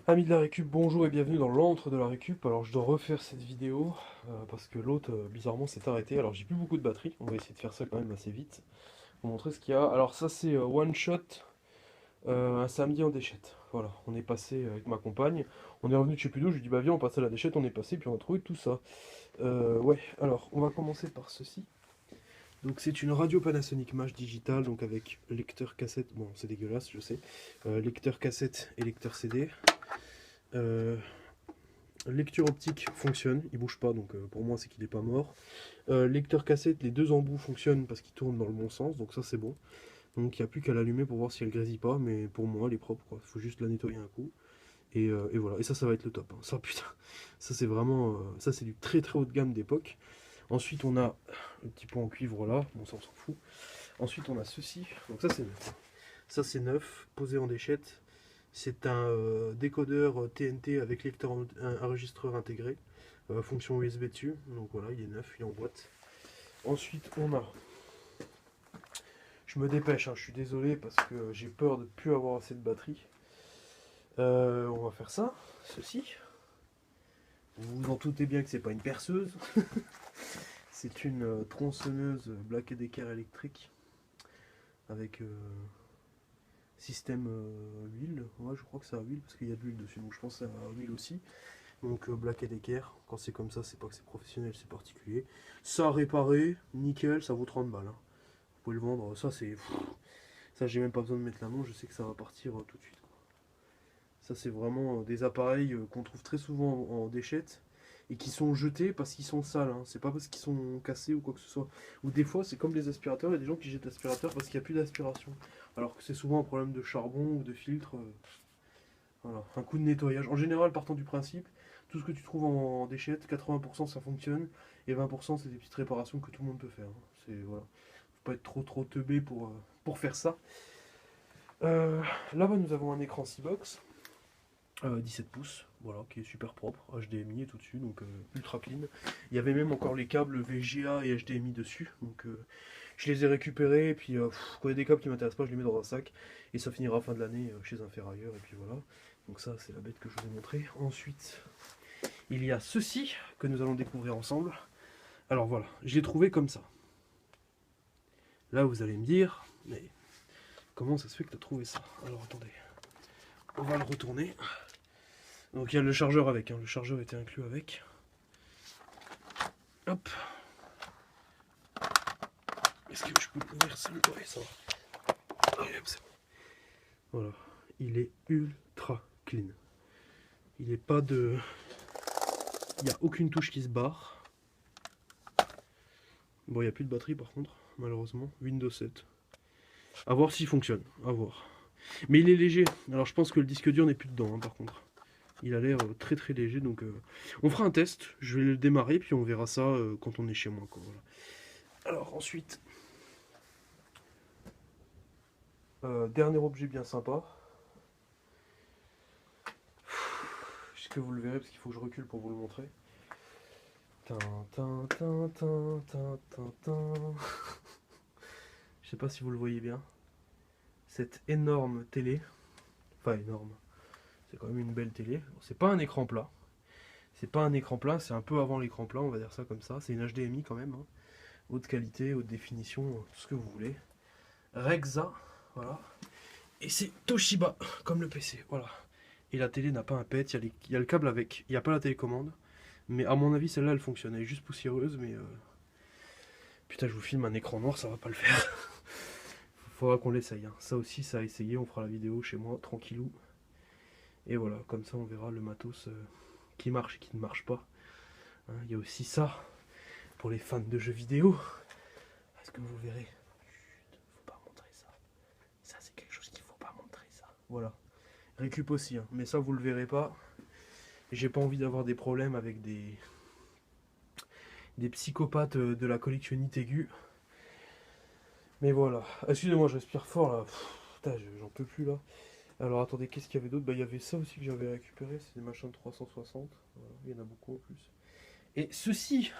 Amis de la récup, bonjour et bienvenue dans l'antre de la récup. Alors je dois refaire cette vidéo parce que l'autre bizarrement s'est arrêté. Alors j'ai plus beaucoup de batterie, on va essayer de faire ça quand même assez vite. Pour montrer ce qu'il y a. Alors ça c'est one shot un samedi en déchette. Voilà, on est passé avec ma compagne. On est revenu de chez plus d'où, je lui dis bah viens on passe à la déchette, on est passé puis on a trouvé tout ça. Ouais, alors on va commencer par ceci. Donc c'est une radio Panasonic Mage digitale, donc avec lecteur cassette, bon c'est dégueulasse je sais, lecteur cassette et lecteur CD. Euh, Lecture optique fonctionne, il bouge pas, donc pour moi c'est qu'il n'est pas mort. Lecteur cassette, les deux embouts fonctionnent parce qu'ils tournent dans le bon sens, donc ça c'est bon. Donc il n'y a plus qu'à l'allumer pour voir si elle grésille pas, mais pour moi elle est propre, quoi. Faut juste la nettoyer un coup. Et voilà, et ça va être le top, hein. Ça putain, ça c'est vraiment, ça c'est du très très haut de gamme d'époque. Ensuite on a le petit pot en cuivre là, bon ça on s'en fout. Ensuite on a ceci, donc ça c'est neuf. Ça c'est neuf, posé en déchette. C'est un décodeur TNT avec lecteur enregistreur intégré, fonction USB dessus. Donc voilà, il est neuf, il est en boîte. Ensuite, on a. Je me dépêche, hein, je suis désolé parce que j'ai peur de ne plus avoir assez de batterie. On va faire ça, ceci. Vous vous en doutez bien que c'est pas une perceuse. C'est une tronçonneuse Black Decker électrique avec système huile. Ouais, je crois que c'est à huile parce qu'il y a de l'huile dessus, donc je pense que c'est à huile aussi. Donc Black Decker, quand c'est comme ça, c'est pas que c'est professionnel, c'est particulier. Ça réparé, nickel, ça vaut 30 balles, hein. Vous pouvez le vendre, ça c'est. Ça j'ai même pas besoin de mettre l'annonce, je sais que ça va partir tout de suite, quoi. Ça c'est vraiment des appareils qu'on trouve très souvent en déchette et qui sont jetés parce qu'ils sont sales, hein. C'est pas parce qu'ils sont cassés ou quoi que ce soit. Ou des fois c'est comme les aspirateurs, il y a des gens qui jettent l'aspirateur parce qu'il n'y a plus d'aspiration. Alors que c'est souvent un problème de charbon ou de filtre. Voilà, un coup de nettoyage. En général, partant du principe, tout ce que tu trouves en déchette, 80% ça fonctionne, et 20% c'est des petites réparations que tout le monde peut faire, hein. C'est voilà, faut pas être trop teubé pour faire ça. Là-bas, nous avons un écran C-Box, 17 pouces, voilà, qui est super propre, HDMI et tout dessus, donc ultra clean. Il y avait même encore les câbles VGA et HDMI dessus, donc je les ai récupérés, et puis quand il y a des câbles qui m'intéressent pas, je les mets dans un sac, et ça finira fin de l'année chez un ferrailleur, et puis voilà. Donc ça, c'est la bête que je vous ai montré. Ensuite, il y a ceci que nous allons découvrir ensemble. Alors voilà, je l'ai trouvé comme ça. Là, vous allez me dire, mais comment ça se fait que tu as trouvé ça? Alors attendez, on va le retourner. Donc il y a le chargeur avec, hein. Le chargeur était inclus avec. Hop. Est-ce que je peux ouvrir ça? Ouais, ça va. Allez, hop, c'est bon. Voilà, il est ultra clean. Il n'est pas de... Il n'y a aucune touche qui se barre. Bon, il n'y a plus de batterie par contre, malheureusement. Windows 7. A voir s'il fonctionne, à voir. Mais il est léger, alors je pense que le disque dur n'est plus dedans, hein, par contre. Il a l'air très très léger, donc on fera un test. Je vais le démarrer, puis on verra ça quand on est chez moi, quoi, voilà. Alors ensuite, dernier objet bien sympa. Est-ce que vous le verrez, parce qu'il faut que je recule pour vous le montrer. Tin, tin, tin, tin, tin, tin, tin. Je sais pas si vous le voyez bien. Cette énorme télé, enfin énorme, c'est quand même une belle télé. C'est pas un écran plat. C'est pas un écran plat, c'est un peu avant l'écran plat, on va dire ça comme ça. C'est une HDMI quand même, hein. Haute qualité, haute définition, tout ce que vous voulez. Rexa, voilà. Et c'est Toshiba, comme le PC, voilà. Et la télé n'a pas un pet, il y a le câble avec, il n'y a pas la télécommande. Mais à mon avis, celle-là, elle fonctionne. Elle est juste poussiéreuse, mais... Putain, je vous filme un écran noir, ça va pas le faire. Faudra qu'on l'essaye, hein. Ça aussi, ça a essayé, on fera la vidéo chez moi, tranquillou. Et voilà, comme ça, on verra le matos qui marche et qui ne marche pas, hein. Il y a aussi ça, pour les fans de jeux vidéo. Est-ce que vous verrez? Chut, faut pas montrer ça. Ça, c'est quelque chose qu'il faut pas montrer, ça. Voilà. Récup aussi, hein. Mais ça, vous le verrez pas. J'ai pas envie d'avoir des problèmes avec des psychopathes de la collectionnite aiguë. Mais voilà. Excusez-moi, je respire fort là. Putain, j'en peux plus là. Alors attendez, qu'est-ce qu'il y avait d'autre? Bah, il y avait ça aussi que j'avais récupéré. C'est des machins de 360. Voilà, il y en a beaucoup en plus. Et ceci,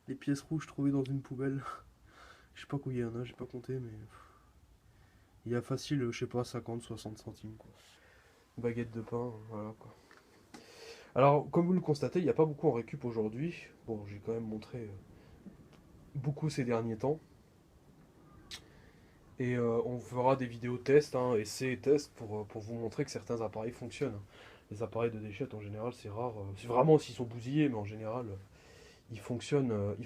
des pièces rouges trouvées dans une poubelle. Je sais pas combien il y en a, j'ai pas compté, mais il y a facile, je sais pas, 50, 60 centimes, quoi. baguette de pain, voilà quoi. Alors, comme vous le constatez, il n'y a pas beaucoup en récup aujourd'hui. Bon, j'ai quand même montré beaucoup ces derniers temps. Et on fera des vidéos tests, hein, essais et tests pour vous montrer que certains appareils fonctionnent. Les appareils de déchettent en général, c'est rare. C'est vraiment s'ils sont bousillés, mais en général, ils fonctionnent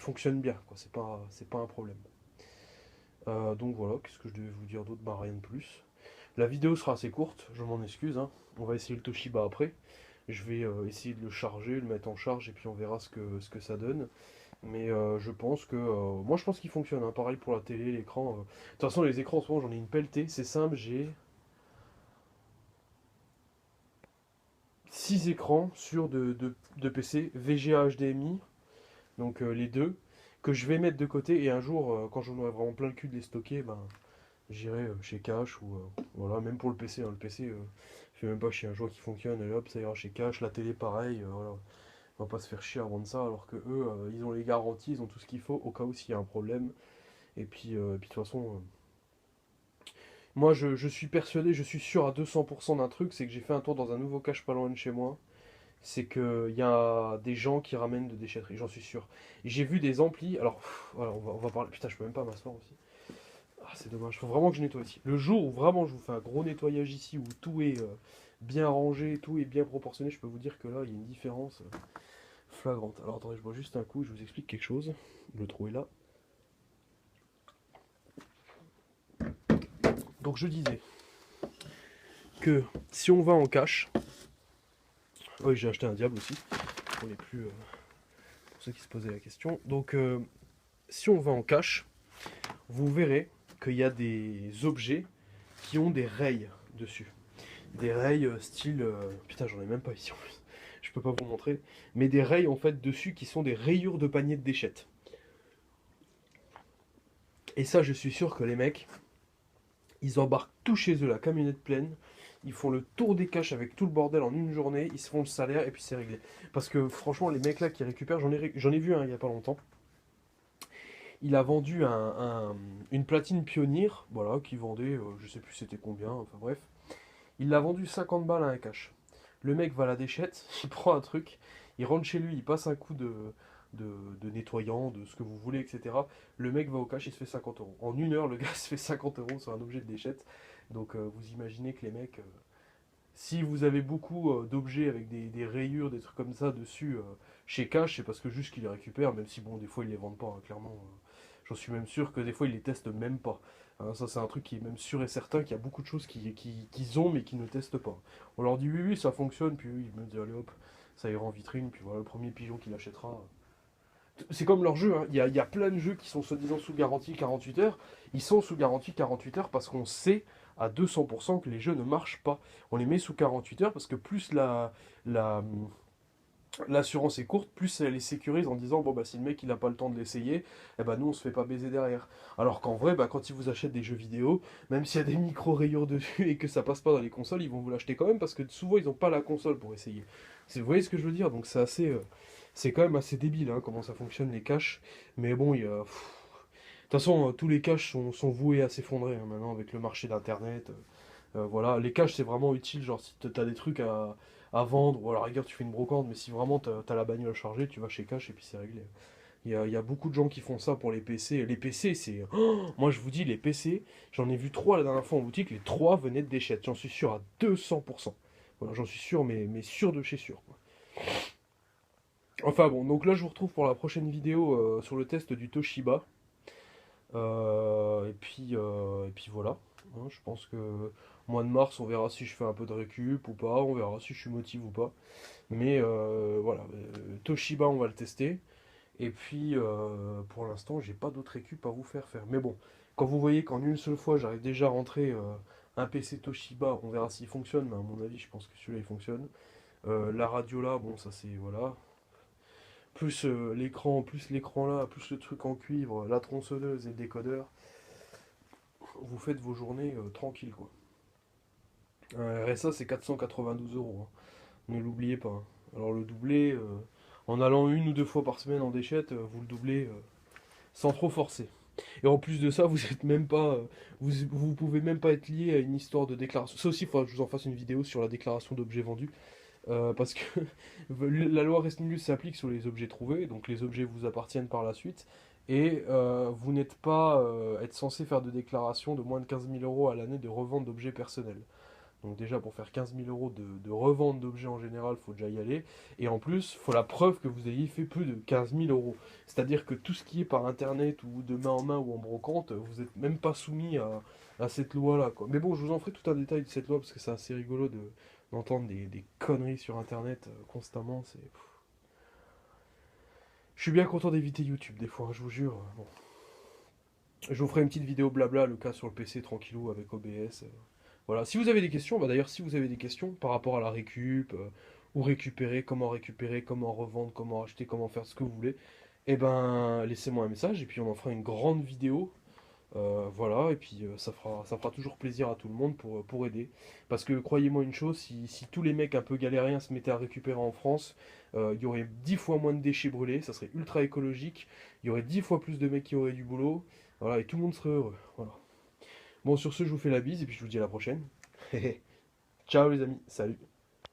bien, quoi. C'est pas un problème. Donc voilà, qu'est-ce que je devais vous dire d'autre? Bah rien de plus. La vidéo sera assez courte, je m'en excuse, hein. On va essayer le Toshiba après. Je vais essayer de le charger, le mettre en charge, et puis on verra ce que ça donne. Mais je pense que. Moi, je pense qu'il fonctionne, hein. Pareil pour la télé, l'écran. De toute façon, les écrans, en ce moment, j'en ai une pelletée. C'est simple, j'ai 6 écrans sur de PC, VGA HDMI, donc les deux, que je vais mettre de côté. Et un jour, quand j'en aurai vraiment plein le cul de les stocker, ben, j'irai chez Cash ou. Voilà, même pour le PC. Hein, le PC, je fais même pas chier un jour qui fonctionne. Et hop, ça ira chez Cash. La télé, pareil. Voilà. On va pas se faire chier à vendre ça, alors que eux, ils ont les garanties, ils ont tout ce qu'il faut au cas où s'il y a un problème. Et puis de toute façon, moi je suis persuadé, je suis sûr à 200% d'un truc, c'est que j'ai fait un tour dans un nouveau cache pas loin de chez moi. C'est qu'il y a des gens qui ramènent de déchetterie, j'en suis sûr. Et j'ai vu des amplis, alors voilà, on va parler. Putain, je peux même pas m'asseoir aussi. Ah, c'est dommage, faut vraiment que je nettoie ici. Le jour où vraiment je vous fais un gros nettoyage ici, où tout est bien rangé, tout est bien proportionné, je peux vous dire que là, il y a une différence flagrante. Alors attendez, je bois juste un coup, je vous explique quelque chose. Le trou est là. Donc je disais que si on va en cache, oui j'ai acheté un diable aussi, pour les plus, pour ceux qui se posaient la question. Donc si on va en cache, vous verrez qu'il y a des objets qui ont des rayes dessus. Des rayes style, putain j'en ai même pas ici en plus, je peux pas vous montrer, mais des rayes en fait dessus qui sont des rayures de panier de déchettes. Et ça je suis sûr que les mecs, ils embarquent tout chez eux, la camionnette pleine. Ils font le tour des caches avec tout le bordel en une journée. Ils se font le salaire et puis c'est réglé. Parce que franchement, les mecs là qui récupèrent, j'en ai vu un il y a pas longtemps. Il a vendu une platine pionnière, voilà, qui vendait, je sais plus c'était combien, enfin bref. Il l'a vendu 50 balles à un cache. Le mec va à la déchette, il prend un truc, il rentre chez lui, il passe un coup de, de nettoyant, de ce que vous voulez, etc. Le mec va au cash, il se fait 50 euros. En une heure, le gars se fait 50 euros sur un objet de déchette. Donc vous imaginez que les mecs, si vous avez beaucoup d'objets avec des rayures, des trucs comme ça dessus chez Cash, c'est parce que juste qu'ils les récupèrent, même si bon, des fois ils les vendent pas, hein, clairement. J'en suis même sûr que des fois ils les testent même pas. Hein, ça c'est un truc qui est même sûr et certain qu'il y a beaucoup de choses qu'ils ont mais qu'ils ne testent pas. On leur dit oui oui ça fonctionne, puis ils me disent allez hop, ça ira en vitrine, puis voilà le premier pigeon qui l'achètera. C'est comme leur jeu, hein. Il y a plein de jeux qui sont soi-disant sous garantie 48 heures. Ils sont sous garantie 48 heures parce qu'on sait à 200% que les jeux ne marchent pas. On les met sous 48 heures parce que plus la, l'assurance est courte, plus elle les sécurise en disant bon bah si le mec il n'a pas le temps de l'essayer, eh ben nous on se fait pas baiser derrière. Alors qu'en vrai, bah, quand ils vous achètent des jeux vidéo, même s'il y a des micro-rayures dessus et que ça passe pas dans les consoles, ils vont vous l'acheter quand même parce que souvent ils n'ont pas la console pour essayer. Vous voyez ce que je veux dire? Donc c'est assez. C'est quand même assez débile hein, comment ça fonctionne les caches. Mais bon, il y a. De toute façon, tous les caches sont voués à s'effondrer hein, maintenant avec le marché d'internet. Voilà, les caches c'est vraiment utile, genre si t'as des trucs à vendre, ou à la rigueur tu fais une brocante, mais si vraiment t'as la bagnole chargée, tu vas chez Cash et puis c'est réglé. Il y a beaucoup de gens qui font ça pour les PC. Les PC, c'est. Oh, moi je vous dis, les PC, j'en ai vu 3 la dernière fois en boutique, les 3 venaient de déchettent, j'en suis sûr à 200%. Voilà, j'en suis sûr, mais sûr de chez sûr, quoi. Enfin bon, donc là je vous retrouve pour la prochaine vidéo sur le test du Toshiba. Et puis voilà. Hein, je pense que mois de mars, on verra si je fais un peu de récup ou pas, on verra si je suis motivé ou pas. Mais voilà, Toshiba, on va le tester. Et puis pour l'instant, j'ai pas d'autres récup à vous faire. Mais bon, quand vous voyez qu'en une seule fois, j'arrive déjà à rentrer un PC Toshiba, on verra s'il fonctionne. Mais à mon avis, je pense que celui-là il fonctionne. La radio là, bon, ça c'est voilà. Plus l'écran là, plus le truc en cuivre, la tronçonneuse et le décodeur, vous faites vos journées tranquilles quoi. Un RSA c'est 492 euros, hein. Ne l'oubliez pas, hein. Alors le doublé, en allant une ou deux fois par semaine en déchette, vous le doublez sans trop forcer. Et en plus de ça, vous êtes même pas, vous pouvez même pas être lié à une histoire de déclaration. Ça aussi, il faudra que je vous en fasse une vidéo sur la déclaration d'objets vendus. Parce que la loi Restringus s'applique sur les objets trouvés, donc les objets vous appartiennent par la suite, et vous n'êtes pas être censé faire de déclaration de moins de 15 000 € à l'année de revente d'objets personnels. Donc déjà pour faire 15 000 € de revente d'objets en général, il faut déjà y aller. Et en plus, il faut la preuve que vous ayez fait plus de 15 000 €. C'est-à-dire que tout ce qui est par internet ou de main en main ou en brocante, vous n'êtes même pas soumis à cette loi-là, quoi. Mais bon, je vous en ferai tout un détail de cette loi parce que c'est assez rigolo d'entendre des conneries sur internet constamment. Je suis bien content d'éviter YouTube des fois, hein, je vous jure. Bon. Je vous ferai une petite vidéo blabla, le cas sur le PC tranquillou avec OBS. Voilà, si vous avez des questions, bah d'ailleurs si vous avez des questions par rapport à la récup, ou récupérer, comment revendre, comment acheter, comment faire ce que vous voulez, eh ben laissez-moi un message et puis on en fera une grande vidéo. Voilà, et puis ça fera toujours plaisir à tout le monde pour aider. Parce que croyez-moi une chose, si tous les mecs un peu galériens se mettaient à récupérer en France, il y aurait 10 fois moins de déchets brûlés, ça serait ultra écologique, il y aurait 10 fois plus de mecs qui auraient du boulot, voilà, et tout le monde serait heureux. Voilà. Bon, sur ce, je vous fais la bise et puis je vous dis à la prochaine. Ciao les amis, salut.